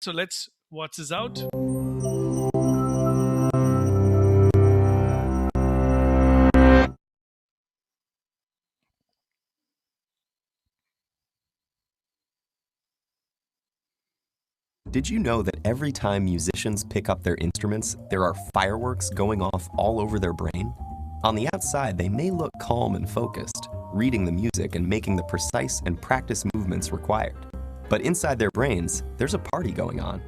So let's watch this out. Did you know that every time musicians pick up their instruments, there are fireworks going off all over their brain? On the outside, they may look calm and focused, reading the music and making the precise and practiced movements required. But inside their brains, there's a party going on.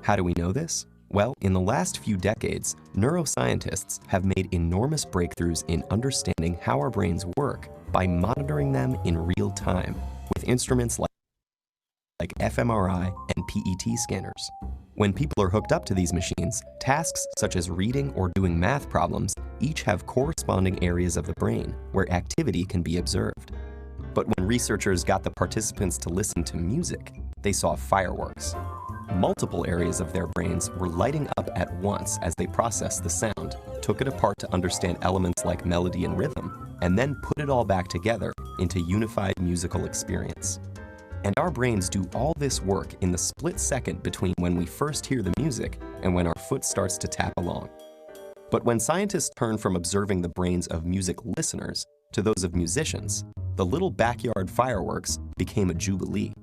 How do we know this? Well, in the last few decades, neuroscientists have made enormous breakthroughs in understanding how our brains work by monitoring them in real time with instruments like fMRI and PET scanners. When people are hooked up to these machines, tasks such as reading or doing math problems each have corresponding areas of the brain where activity can be observed. But when researchers got the participants to listen to music, they saw fireworks. Multiple areas of their brains were lighting up at once as they processed the sound, took it apart to understand elements like melody and rhythm, and then put it all back together into unified musical experience. And our brains do all this work in the split second between when we first hear the music and when our foot starts to tap along. But when scientists turn from observing the brains of music listeners to those of musicians, the little backyard fireworks became a jubilee.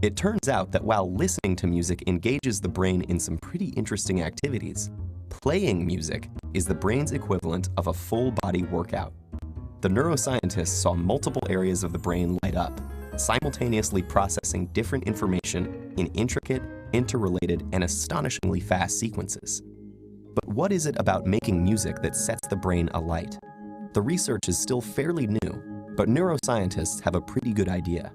It turns out that while listening to music engages the brain in some pretty interesting activities, playing music is the brain's equivalent of a full-body workout. The neuroscientists saw multiple areas of the brain light up, simultaneously processing different information in intricate, interrelated, and astonishingly fast sequences. But what is it about making music that sets the brain alight? The research is still fairly new, but neuroscientists have a pretty good idea.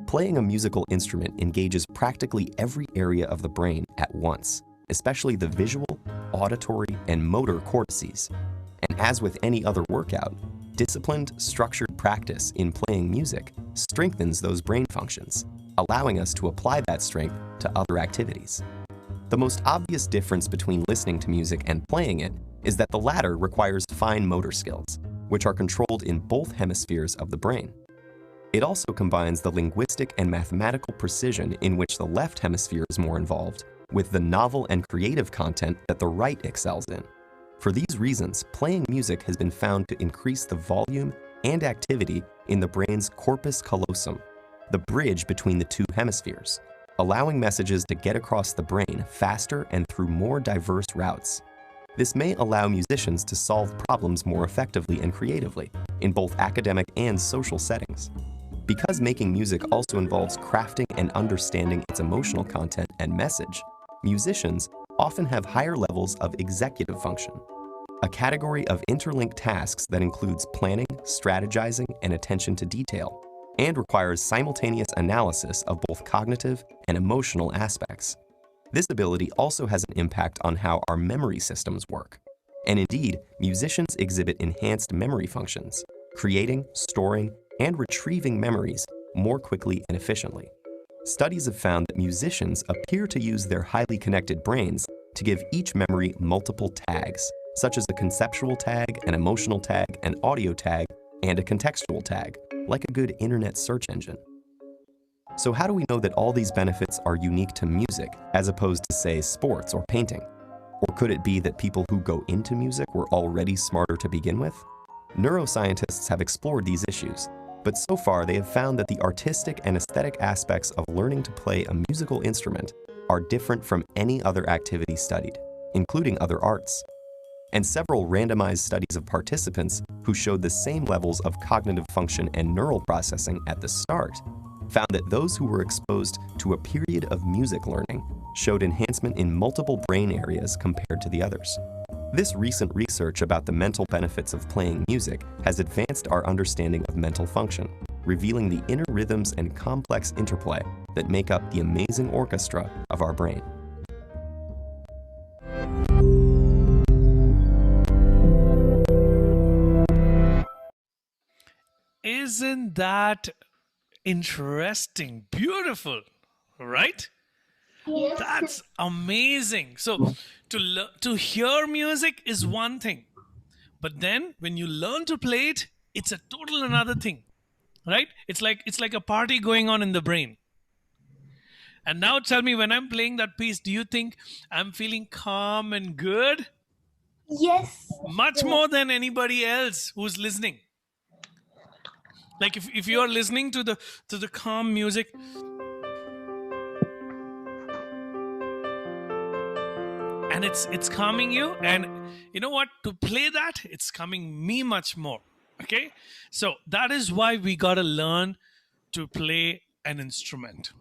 Playing a musical instrument engages practically every area of the brain at once, especially the visual, auditory, and motor cortices. And as with any other workout, disciplined, structured practice in playing music strengthens those brain functions, allowing us to apply that strength to other activities. The most obvious difference between listening to music and playing it is that the latter requires fine motor skills, which are controlled in both hemispheres of the brain. It also combines the linguistic and mathematical precision in which the left hemisphere is more involved with the novel and creative content that the right excels in. For these reasons, playing music has been found to increase the volume and activity in the brain's corpus callosum, the bridge between the two hemispheres, allowing messages to get across the brain faster and through more diverse routes. This may allow musicians to solve problems more effectively and creatively in both academic and social settings. Because making music also involves crafting and understanding its emotional content and message, musicians often have higher levels of executive function, a category of interlinked tasks that includes planning, strategizing, and attention to detail, and requires simultaneous analysis of both cognitive and emotional aspects. This ability also has an impact on how our memory systems work. And indeed, musicians exhibit enhanced memory functions, creating, storing, and retrieving memories more quickly and efficiently. Studies have found that musicians appear to use their highly connected brains to give each memory multiple tags, such as a conceptual tag, an emotional tag, an audio tag, and a contextual tag, like a good internet search engine. So how do we know that all these benefits are unique to music, as opposed to, say, sports or painting? Or could it be that people who go into music were already smarter to begin with? Neuroscientists have explored these issues, but so far they have found that the artistic and aesthetic aspects of learning to play a musical instrument are different from any other activity studied, including other arts. And several randomized studies of participants who showed the same levels of cognitive function and neural processing at the start found that those who were exposed to a period of music learning showed enhancement in multiple brain areas compared to the others. This recent research about the mental benefits of playing music has advanced our understanding of mental function, revealing the inner rhythms and complex interplay that make up the amazing orchestra of our brain. Isn't that interesting? Beautiful, right? Yes. That's amazing. So to hear music is one thing, but then when you learn to play it, it's a total another thing, right? It's like a party going on in the brain. And now tell me, when I'm playing that piece, do you think I'm feeling calm and good? Yes. Much more than anybody else who's listening. Like if you're listening to the calm music, and it's calming you, and you know what, to play that, it's calming me much more. Okay, so that is why we got to learn to play an instrument.